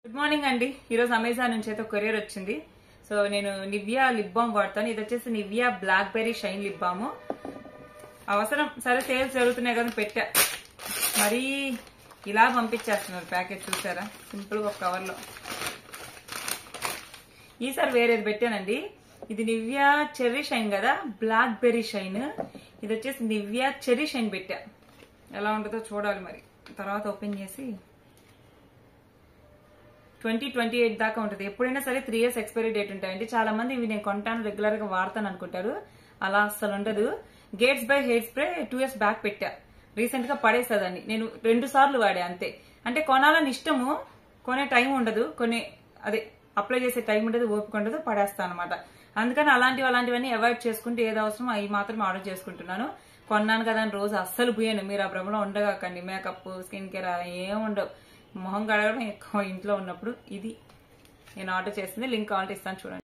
Good morning అండి. ఈరోజు Amazon నుంచి అయితే కొరియర్ వచ్చింది. సో నేను నివ్యా లిప్ బామ్ వాడతాను. ఇది వచ్చేసి Nivea black berry shine lip balm. అవసరం సరే సేల్స్ జరుగుతున్నాయి కదా పెట్టా. మరీ ఇలా పంపించేస్తున్నారు ప్యాకెట్, చూసారా? సింపుల్ గా ఒక కవర్ లో. ఈసారి వేరేది పెట్టానండి. ఇది నివ్యా చెర్రీ షైన్ కదా, బ్లాక్ బెర్రీ షైన్. ఇది వచ్చేసి నివ్యా చెర్రీ షైన్ పెట్టా. ఎలా ఉంటుందో చూడాలి మరి. తర్వాత ఓపెన్ చేసి 2028 దాకా ఉంటుంది. ఎప్పుడైనా సరే 3 years ఎక్స్పైరీ డేట్ ఉంటాయండి. చాలా మంది ఇవి నేను కొంటాను, రెగ్యులర్ గా వాడతాను అనుకుంటారు. అలా అస్సలు ఉండదు. Gates by hair spray 2 years back పెట్టా. రీసెంట్ గా పడేసేదాన్ని. నేను 2 సార్లు వాడా అంతే. అంటే కొనాలని ఇష్టము, కొనే టైం ఉండదు, అదే అప్లై చేసే టైం ఉండదు, ఓపిక ఉండదు, పడేస్తాను అనమాట. అందుకని అలాంటివన్నీ అవాయిడ్ చేసుకుంటూ ఏది అవసరం అవి మాత్రమే ఆర్డర్ చేసుకుంటున్నాను. కొన్నాను కదా అని రోజు అస్సలు పోయాను. మీరు ఆ భ్రమలో ఉండగాకండి. మేకప్, స్కిన్ కేర్ ఏం ఉండవు. మొహం కడగడం ఎక్కువ ఇంట్లో ఉన్నప్పుడు. ఇది నేను ఆర్డర్ చేసింది. లింక్ కావాలంటే ఇస్తాను చూడండి.